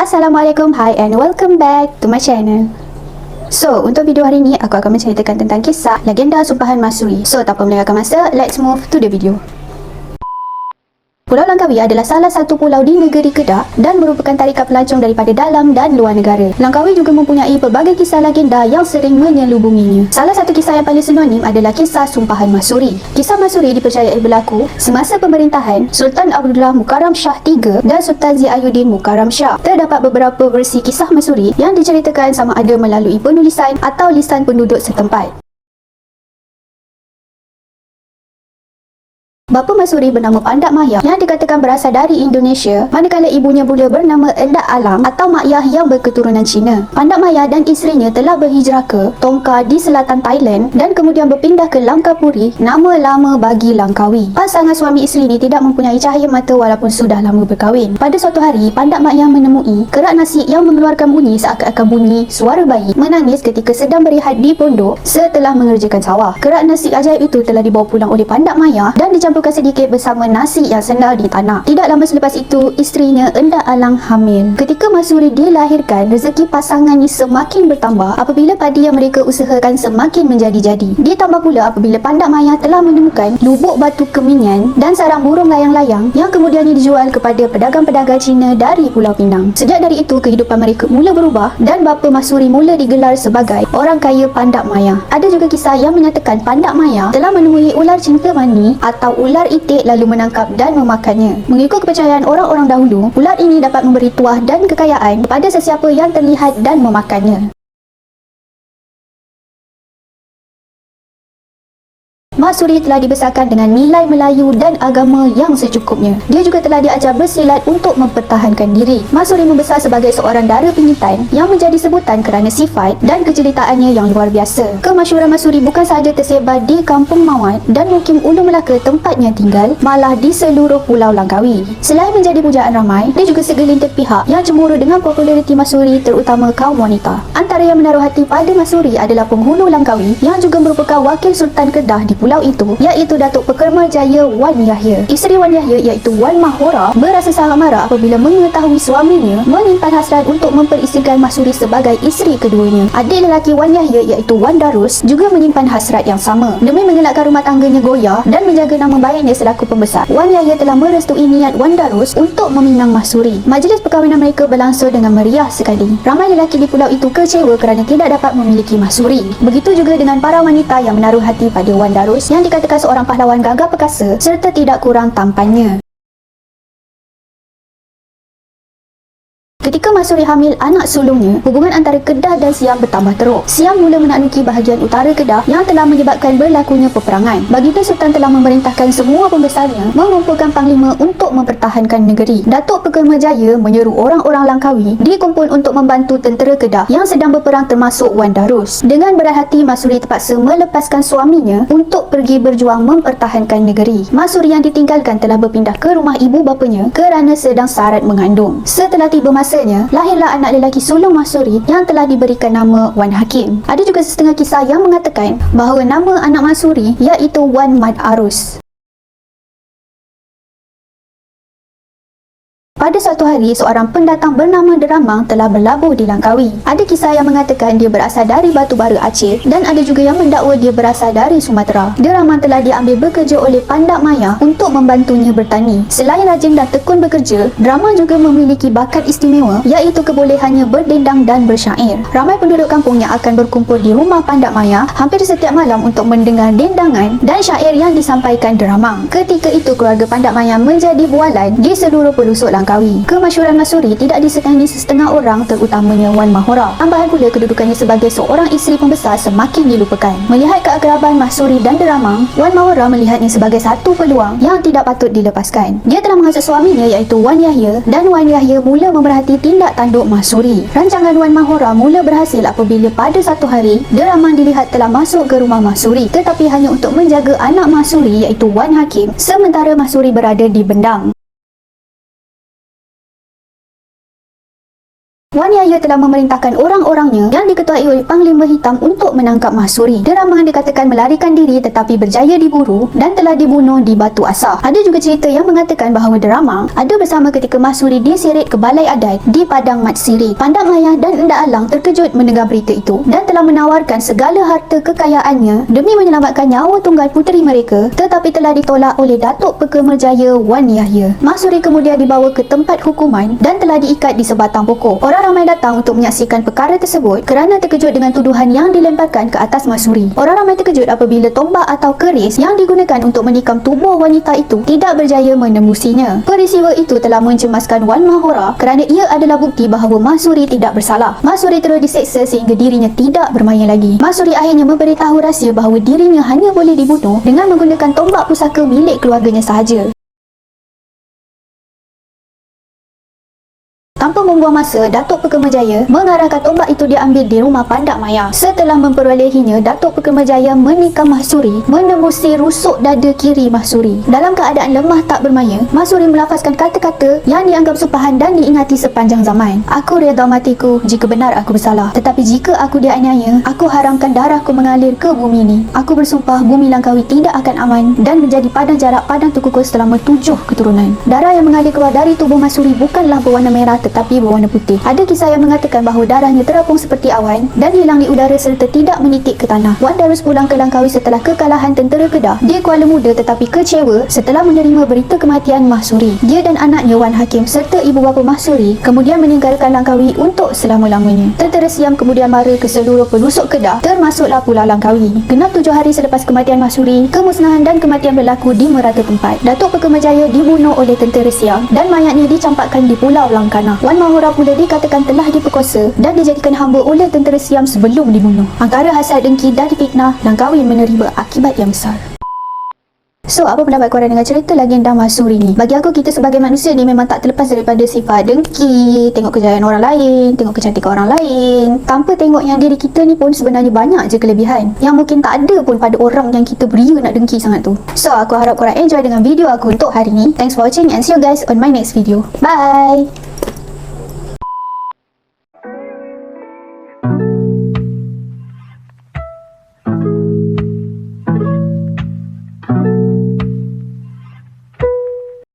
Assalamualaikum, hi and welcome back to my channel. So, untuk video hari ni aku akan menceritakan tentang kisah legenda Sumpahan Mahsuri. So, tanpa melengahkan masa, let's move to the video. Pulau Langkawi adalah salah satu pulau di negeri Kedah dan merupakan tarikan pelancong daripada dalam dan luar negara. Langkawi juga mempunyai pelbagai kisah legenda yang sering menyelubunginya. Salah satu kisah yang paling sinonim adalah kisah Sumpahan Mahsuri. Kisah Mahsuri dipercayai berlaku semasa pemerintahan Sultan Abdullah Mukarram Shah III dan Sultan Ziauddin Mukarram Shah. Terdapat beberapa versi kisah Mahsuri yang diceritakan sama ada melalui penulisan atau lisan penduduk setempat. Bapa Mahsuri bernama Pandak Maya yang dikatakan berasal dari Indonesia, manakala ibunya pula bernama Endak Alam atau Mak Yah yang berketurunan Cina. Pandak Maya dan isterinya telah berhijrah ke Tongka di selatan Thailand dan kemudian berpindah ke Langkapuri, nama lama bagi Langkawi. Pasangan suami isteri ini tidak mempunyai cahaya mata walaupun sudah lama berkahwin. Pada suatu hari, Pandak Maya menemui kerak nasi yang mengeluarkan bunyi seakan-akan bunyi suara bayi menangis ketika sedang berehat di pondok setelah mengerjakan sawah. Kerak nasi ajaib itu telah dibawa pulang oleh Pandak Maya dan dicampurkan sedikit bersama nasi yang senda di tanah. Tidak lama selepas itu, isterinya Endak Alang hamil. Ketika Mahsuri dilahirkan, rezeki pasangan ini semakin bertambah apabila padi yang mereka usahakan semakin menjadi-jadi. Ditambah pula apabila Pandak Maya telah menemukan lubuk batu keminyan dan sarang burung layang-layang yang kemudiannya dijual kepada pedagang-pedagang Cina dari Pulau Pinang. Sejak dari itu, kehidupan mereka mula berubah dan bapa Mahsuri mula digelar sebagai orang kaya Pandak Maya. Ada juga kisah yang menyatakan Pandak Maya telah menemui ular cinta mani atau ular itik lalu menangkap dan memakannya. Mengikut kepercayaan orang-orang dahulu, ular ini dapat memberi tuah dan kekayaan kepada sesiapa yang terlihat dan memakannya. Mahsuri telah dibesarkan dengan nilai Melayu dan agama yang secukupnya. Dia juga telah diajar bersilat untuk mempertahankan diri. Mahsuri membesar sebagai seorang dara pingitan yang menjadi sebutan kerana sifat dan kejelitaannya yang luar biasa. Kemasyhuran Mahsuri bukan sahaja tersebar di Kampung Mawat dan Mukim Ulu Melaka tempatnya tinggal, malah di seluruh Pulau Langkawi. Selain menjadi pujaan ramai, dia juga segelintir pihak yang cemburu dengan populariti Mahsuri, terutama kaum wanita. Antara yang menaruh hati pada Mahsuri adalah penghulu Langkawi yang juga merupakan wakil Sultan Kedah di pulau itu, iaitu Datuk Pekerma Jaya Wan Yahya. Isteri Wan Yahya iaitu Wan Mahora berasa sangat marah apabila mengetahui suaminya menyimpan hasrat untuk memperisterikan Mahsuri sebagai isteri keduanya. Adik lelaki Wan Yahya iaitu Wan Darus juga menyimpan hasrat yang sama. Demi mengelakkan rumah tangganya goyah dan menjaga nama baiknya selaku pembesar, Wan Yahya telah merestui niat Wan Darus untuk meminang Mahsuri. Majlis perkahwinan mereka berlangsung dengan meriah sekali. Ramai lelaki di pulau itu kecewa kerana tidak dapat memiliki Mahsuri. Begitu juga dengan para wanita yang menaruh hati pada Wan Darus yang dikatakan seorang pahlawan gagah perkasa serta tidak kurang tampannya. Ketika Mahsuri hamil anak sulungnya, hubungan antara Kedah dan Siam bertambah teruk. Siam mula menakluki bahagian utara Kedah yang telah menyebabkan berlakunya peperangan. Baginda Sultan telah memerintahkan semua pembesarnya mengumpulkan panglima untuk mempertahankan negeri. Datuk Pekerma Jaya menyeru orang-orang Langkawi dikumpul untuk membantu tentera Kedah yang sedang berperang termasuk Wan Darus. Dengan berat hati, Mahsuri terpaksa melepaskan suaminya untuk pergi berjuang mempertahankan negeri. Mahsuri yang ditinggalkan telah berpindah ke rumah ibu bapanya kerana sedang sarat mengandung. Setelah tiba masa lahirlah anak lelaki sulung Mahsuri yang telah diberikan nama Wan Hakim. Ada juga setengah kisah yang mengatakan bahawa nama anak Mahsuri iaitu Wan Mat Arus. Pada suatu hari, seorang pendatang bernama Deramang telah berlabuh di Langkawi. Ada kisah yang mengatakan dia berasal dari Batubara Aceh dan ada juga yang mendakwa dia berasal dari Sumatera. Deramang telah diambil bekerja oleh Pandak Maya untuk membantunya bertani. Selain rajin dan tekun bekerja, Deramang juga memiliki bakat istimewa iaitu kebolehannya berdendang dan bersyair. Ramai penduduk kampung yang akan berkumpul di rumah Pandak Maya hampir setiap malam untuk mendengar dendangan dan syair yang disampaikan Deramang. Ketika itu, keluarga Pandak Maya menjadi bualan di seluruh pelusuk Langkawi. Kemasyhuran Mahsuri tidak disegani setengah orang, terutamanya Wan Mahora. Tambahan pula kedudukannya sebagai seorang isteri pembesar semakin dilupakan. Melihat keakraban Mahsuri dan Deramang, Wan Mahora melihatnya sebagai satu peluang yang tidak patut dilepaskan. Dia telah menghasut suaminya iaitu Wan Yahya dan Wan Yahya mula memerhati tindak tanduk Mahsuri. Rancangan Wan Mahora mula berhasil apabila pada satu hari Deramang dilihat telah masuk ke rumah Mahsuri, tetapi hanya untuk menjaga anak Mahsuri iaitu Wan Hakim, sementara Mahsuri berada di bendang. Wan Yahya telah memerintahkan orang-orangnya yang diketuai oleh Panglima Hitam untuk menangkap Mahsuri. Derama dikatakan melarikan diri tetapi berjaya diburu dan telah dibunuh di Batu Asah. Ada juga cerita yang mengatakan bahawa Derama ada bersama ketika Mahsuri diseret ke balai adat di Padang Mat Siri. Pandak Maya dan Endak Alang terkejut mendengar berita itu dan telah menawarkan segala harta kekayaannya demi menyelamatkan nyawa tunggal puteri mereka, tetapi telah ditolak oleh Datuk Pekemerjaya Wan Yahya. Mahsuri kemudian dibawa ke tempat hukuman dan telah diikat di sebatang pokok. Orang ramai datang untuk menyaksikan perkara tersebut kerana terkejut dengan tuduhan yang dilemparkan ke atas Mahsuri. Orang ramai terkejut apabila tombak atau keris yang digunakan untuk menikam tubuh wanita itu tidak berjaya menembusinya. Peristiwa itu telah mencemaskan Wan Mahora kerana ia adalah bukti bahawa Mahsuri tidak bersalah. Mahsuri terus diseksa sehingga dirinya tidak bermaya lagi. Mahsuri akhirnya memberitahu rahsia bahawa dirinya hanya boleh dibunuh dengan menggunakan tombak pusaka milik keluarganya sahaja. Tanpa membuang masa, Datuk Pekemerjaya mengarahkan tombak itu diambil di rumah Pandak Maya. Setelah memperolehinya, Datuk Pekemerjaya menikam Mahsuri, menembusi rusuk dada kiri Mahsuri. Dalam keadaan lemah tak bermaya, Mahsuri melafazkan kata-kata yang dianggap sumpahan dan diingati sepanjang zaman. Aku redha matiku jika benar aku bersalah, tetapi jika aku dianiaya, aku haramkan darahku mengalir ke bumi ini. Aku bersumpah bumi Langkawi tidak akan aman dan menjadi padang jarak padang Tukukus selama 7 keturunan. Darah yang mengalir keluar dari tubuh Mahsuri bukanlah berwarna merah tetapi berwarna putih. Ada kisah yang mengatakan bahawa darahnya terapung seperti awan dan hilang di udara serta tidak menitik ke tanah. Wan Darus pulang ke Langkawi setelah kekalahan tentera Kedah di Kuala Muda tetapi kecewa setelah menerima berita kematian Mahsuri. Dia dan anaknya Wan Hakim serta ibu bapa Mahsuri kemudian meninggalkan Langkawi untuk selama-lamanya. Tentera Siam kemudian mara ke seluruh pelosok Kedah termasuklah Pulau Langkawi. Genap 7 hari selepas kematian Mahsuri, kemusnahan dan kematian berlaku di merata tempat. Datuk Pekemerjaya dibunuh oleh tentera Siam dan mayatnya dicampakkan di Pulau Langkana. Wan Mahora pula dikatakan telah diperkosa dan dijadikan hamba oleh tentera Siam sebelum dibunuh. Angkara hasad, dengki dan fitnah, Langkawi menerima akibat yang besar. So, apa pendapat korang dengan cerita legenda Mahsuri ni? Bagi aku, kita sebagai manusia ni memang tak terlepas daripada sifat dengki, tengok kejayaan orang lain, tengok kecantikan orang lain, tanpa tengok yang diri kita ni pun sebenarnya banyak je kelebihan yang mungkin tak ada pun pada orang yang kita beria nak dengki sangat tu. So, aku harap korang enjoy dengan video aku untuk hari ni. Thanks for watching and see you guys on my next video. Bye!